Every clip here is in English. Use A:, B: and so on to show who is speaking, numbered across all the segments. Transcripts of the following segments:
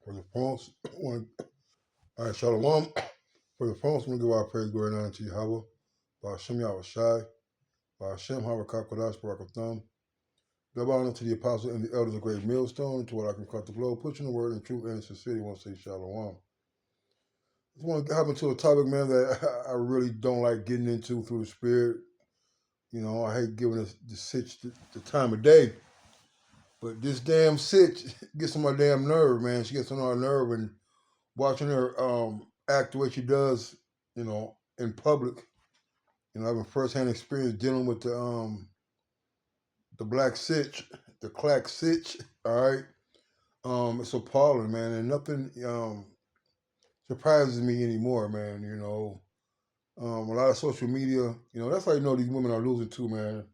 A: For the phones, all right, Shalom. For the phones, we give our praise, glory, and honor to Yahweh. By Hashem Yahweh Shai. By Hashem Harakah Kodash Barakatham. Double honor to the apostles and the elders of Great Millstone, to what I can cut the globe, pushing the word in truth and sincerity. I want to say Shalom. I just want to hop into a topic, man, that I really don't like getting into through the Spirit. You know, I hate giving the sitch the time of day. But this damn sitch gets on my damn nerve, man. She gets on our nerve, and watching her act the way she does, in public, having firsthand experience dealing with the black sitch, the clack sitch, all right. It's appalling, man, and nothing surprises me anymore, man. A lot of social media, that's how you know these women are losing too, man.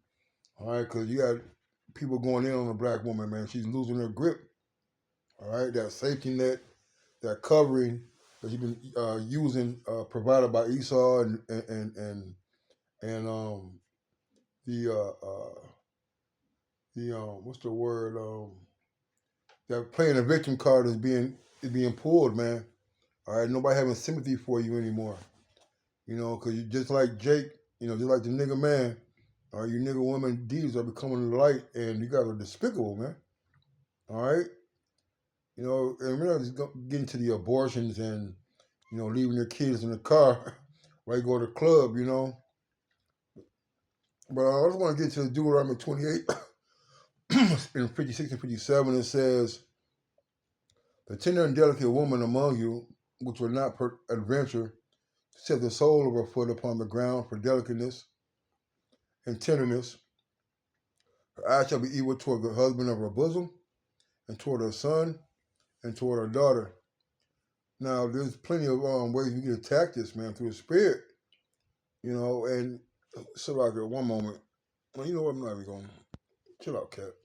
A: All right, because you got people going in on a black woman, man. She's losing her grip. All right, that safety net, that covering that you've been using, provided by Esau and the what's the word, that playing a victim card is being pulled, man. All right, nobody having sympathy for you anymore. Because you just like Jake, just like the nigga man. All right, you nigga woman deeds are becoming the light, and you guys are despicable, man. All right, and we're not just getting to the abortions and leaving your kids in the car while you go to the club, But I just want to get to Deuteronomy 28 in 56 and 57. It says, "The tender and delicate woman among you, which will not adventure to set the sole of her foot upon the ground for delicateness and tenderness, her eye shall be evil toward the husband of her bosom, and toward her son, and toward her daughter." Now, there's plenty of ways you can attack this, man, through the spirit, and so out there one moment. Well, you know what? I'm not even going to chill out, cat.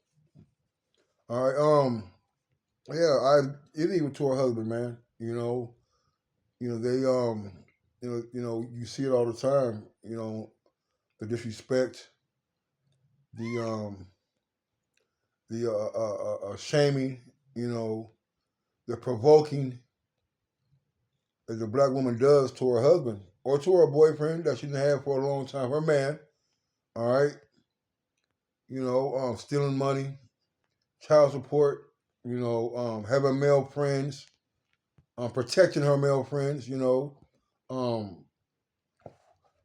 A: All right, yeah, it even to her husband, man. They you see it all the time. The disrespect, the shaming, the provoking that the black woman does to her husband or to her boyfriend that she didn't have for a long time, her man. All right, stealing money, child support, having male friends, protecting her male friends,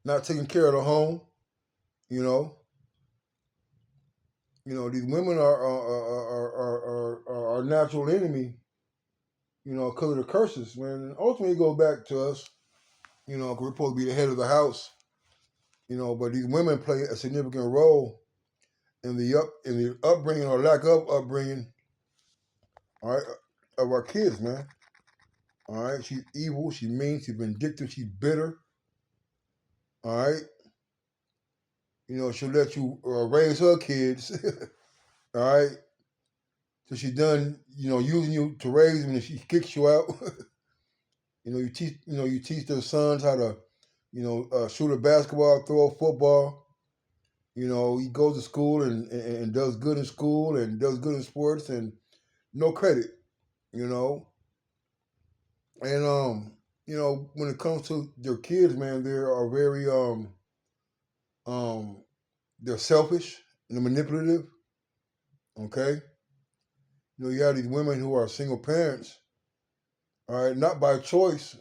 A: not taking care of the home, you know. These women are our natural enemy, because of the curses, man. And ultimately, it goes back to us, 'cause we're supposed to be the head of the house, but these women play a significant role in the upbringing or lack of upbringing, all right, of our kids, man. All right, she's evil, she's mean, she's vindictive, she's bitter. All right, she'll let you raise her kids. All right, so she's done, using you to raise them, and she kicks you out. You teach their sons how to, shoot a basketball, throw a football. He goes to school and does good in school and does good in sports and no credit. you know. And when it comes to their kids, man, they are very um they're selfish and they're manipulative. Okay, you have these women who are single parents, all right, not by choice,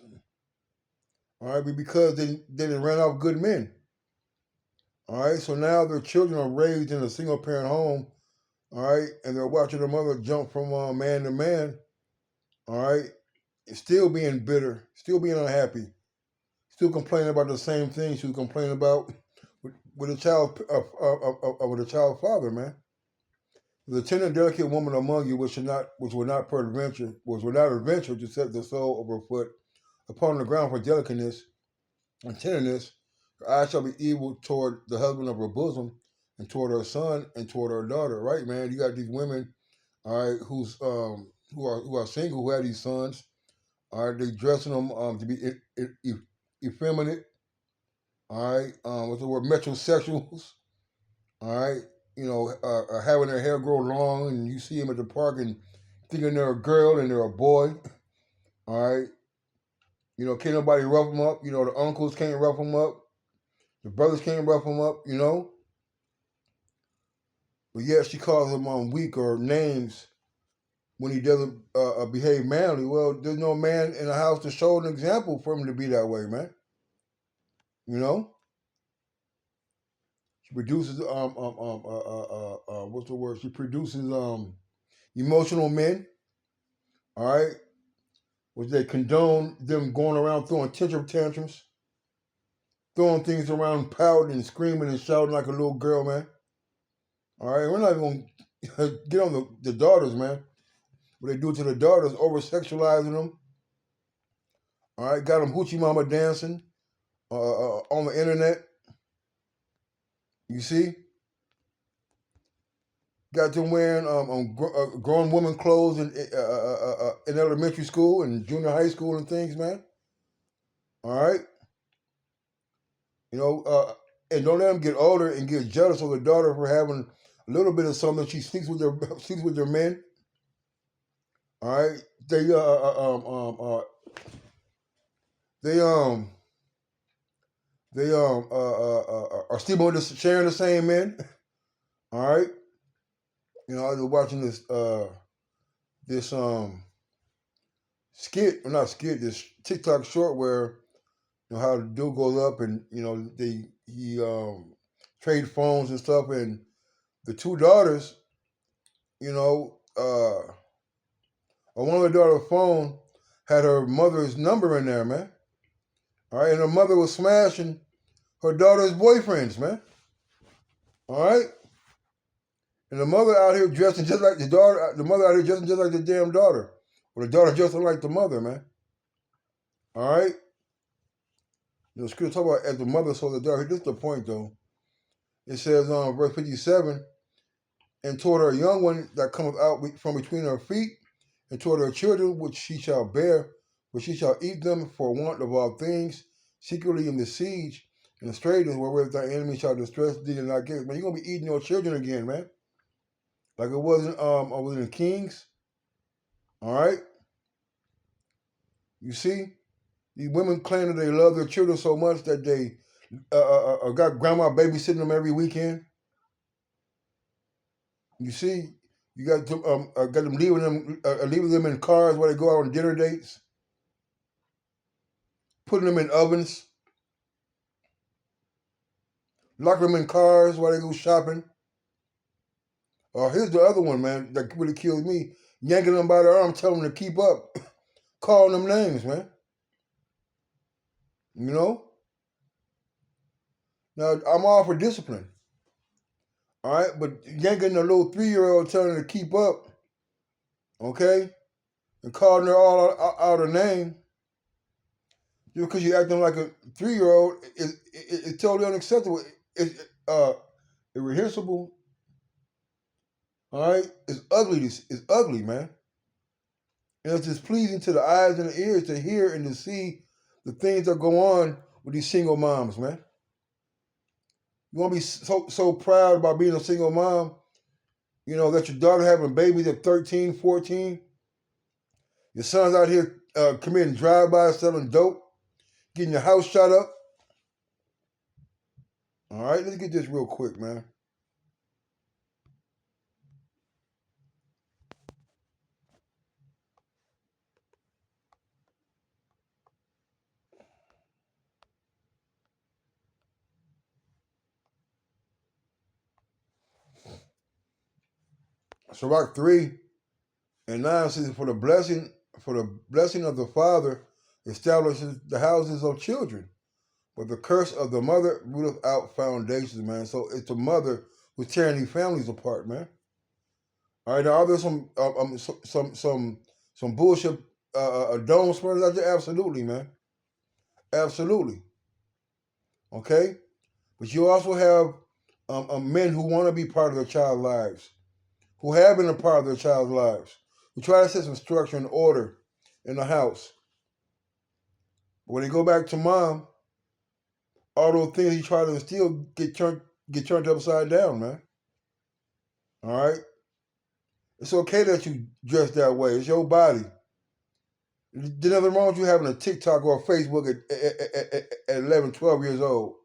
A: all right, but because they didn't run off good men. All right, so now their children are raised in a single parent home, all right, and they're watching their mother jump from man to man, all right, and still being bitter, still being unhappy, still complaining about the same things she was complaining about with a child with a child father, man. The tender and delicate woman among you, which will not peradventure, was without adventure to set the sole of her foot upon the ground for delicateness and tenderness. Her eyes shall be evil toward the husband of her bosom, and toward her son, and toward her daughter. Right, man. You got these women, all right, who are single, who have these sons. All right, they dressing them to be effeminate. All right, what's the word? Metrosexuals. All right, having their hair grow long, and you see them at the park and thinking they're a girl and they're a boy. All right. You know, can't nobody rough them up. You know, the uncles can't rough them up. The brothers can't rough them up, you know. But yet she calls him weak or names when he doesn't behave manly. Well, there's no man in the house to show an example for him to be that way, man. You know. She produces what's the word? She produces emotional men. All right, which they condone them going around throwing tantrums, throwing things around, pouting and screaming and shouting like a little girl, man. All right, we're not even gonna get on the daughters, man. What they do to the daughters, over sexualizing them. All right, got them hoochie mama dancing on the internet. You see, got them wearing grown woman clothes in elementary school and junior high school and things, man. All right, you know, and don't let them get older and get jealous of the daughter for having a little bit of something. She sleeps with their men. All right, they are sleeping with sharing the same men. All right, you know, I was watching this skit, or not skit, this TikTok short where you know how the dude goes up and you know he trade phones and stuff, and the two daughters, you know, on one of the daughter's phone had her mother's number in there, man. All right, and her mother was smashing her daughter's boyfriends, man. All right, and the mother out here dressing just like the daughter. The mother out here dressing just like the damn daughter, or the daughter dressing like the mother, man. All right. You know, scripture talk about as the mother so the daughter. This is the point, though. It says on verse 57, and toward her young one that cometh out from between her feet, and toward her children which she shall bear, which she shall eat them for want of all things, secretly in the siege, and the straitness wherewith thy enemy shall distress thee and not get. Man, you're gonna be eating your children again, man. Like it wasn't in Kings. All right. You see, these women claim that they love their children so much that they got grandma babysitting them every weekend. You see, you got them leaving them in cars while they go out on dinner dates, putting them in ovens, locking them in cars while they go shopping. Here's the other one, man, that really kills me: yanking them by the arm, telling them to keep up, calling them names, man. You know. Now I'm all for discipline, all right, but yanking a little 3-year-old, telling her to keep up, okay, and calling her all out her name. Just because you're acting like a 3-year-old is totally unacceptable. It's irreversible. All right, it's ugly. It's ugly, man. And it's displeasing to the eyes and the ears to hear and to see the things that go on with these single moms, man. You want to be so proud about being a single mom, you know, that your daughter having babies at 13, 14. Your son's out here committing drive-bys, selling dope, getting your house shot up. All right, let's get this real quick, man. Sirach 3:9 says, For the blessing of the father establishes the houses of children, but the curse of the mother rooteth out foundations, man. So it's the mother who's tearing these families apart, man. All right, now are there some bullshit dome spreaders out there? Absolutely, man. Absolutely. Okay, but you also have men who want to be part of their child's lives, who have been a part of their child's lives, who try to set some structure and order in the house. But when they go back to mom, all those things he tried to instill get turned upside down, man. All right, It's okay that you dress that way. It's your body. There's nothing wrong with you having a TikTok or a Facebook at 11, 12 years old.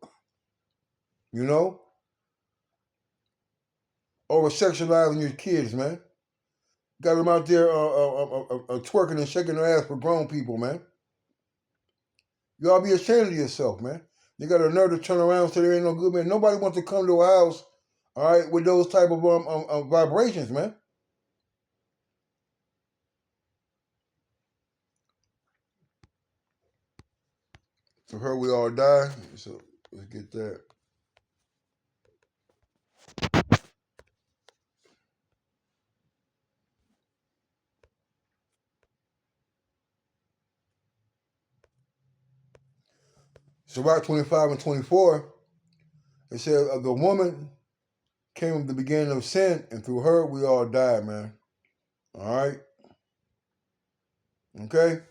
A: You know? Over sexualizing your kids, man. Got them out there twerking and shaking their ass for grown people, man. You ought to be ashamed of yourself, man. You got a nerve to turn around and say there ain't no good, man. Nobody wants to come to a house, all right, with those type of vibrations, man. For her, we all die. So let's get that. Sirach 25 and 24, it says, the woman came from the beginning of sin, and through her we all died, man. All right? Okay?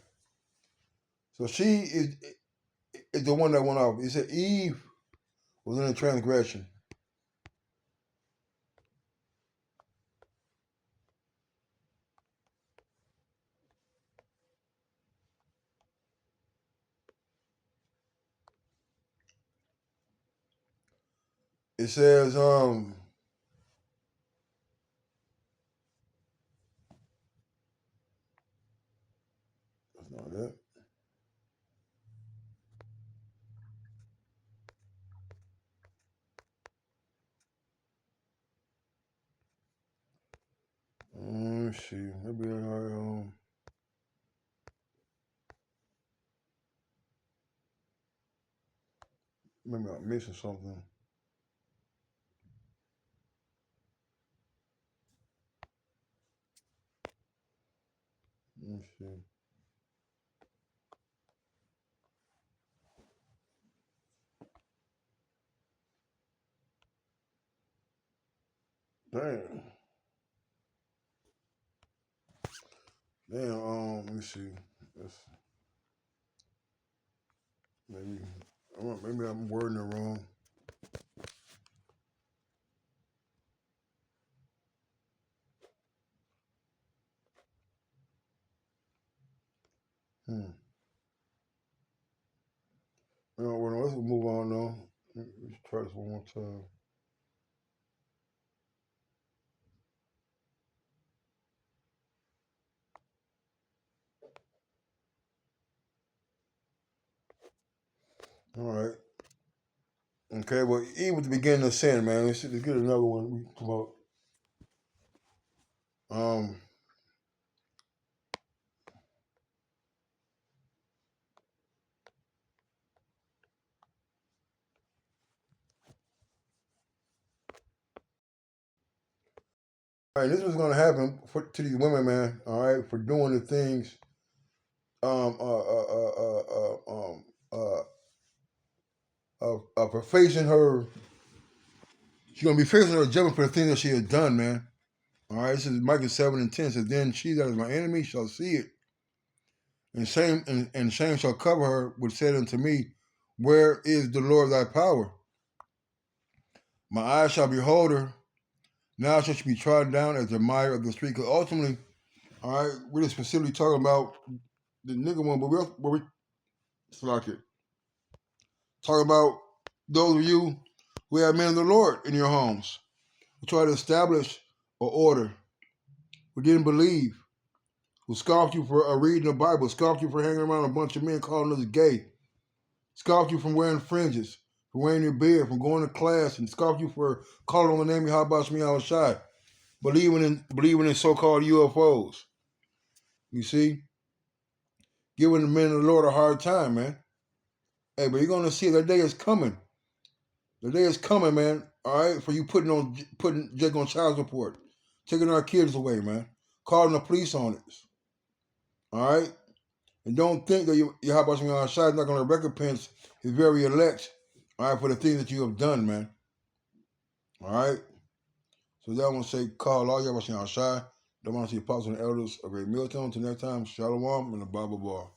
A: So she is the one that went off. It said Eve was in a transgression. It says, that's not it. Let me see. Maybe maybe I'm missing something. Let me see. Damn. Let me see. That's, maybe I'm wording it wrong. Well, let's move on though. Let's try this one more time. All right. Okay, well, Eve was the beginning of sin, man. Let's get another one. We come up. All right, this was going to happen to these women, man. All right, for doing the things, for facing her. She's going to be facing her judgment for the thing that she has done, man. All right, this is Micah 7 and 10 says, then she that is my enemy shall see it, and shame shall cover her, which said unto me, where is the Lord thy power? My eyes shall behold her. Now shall she be trodden down as the mire of the street. Because ultimately, all right, we're just specifically talking about the nigga one, but we're like it. Talking about those of you who have men of the Lord in your homes, who try to establish an order, who didn't believe, who scoffed you for reading the Bible, scoffed you for hanging around a bunch of men calling us gay, scoffed you from wearing fringes, for wearing your beard, from going to class, and scoffed you for calling on the name of Yahweh Shemi Yahushai, believing in so-called UFOs. You see? Giving the men of the Lord a hard time, man. Hey, but you're gonna see that day is coming. The day is coming, man. All right, for you putting Jake on child support, taking our kids away, man. Calling the police on it. All right, and don't think that Yahweh Shemi Yahushai is not gonna recompense His very elect. All right, for the things that you have done, man. All right. So that one say, call all Yahweh Shemi Yahushai. Don't want to see apostles and elders of Great Milton. Until next time, Shalom and the Bible Bar.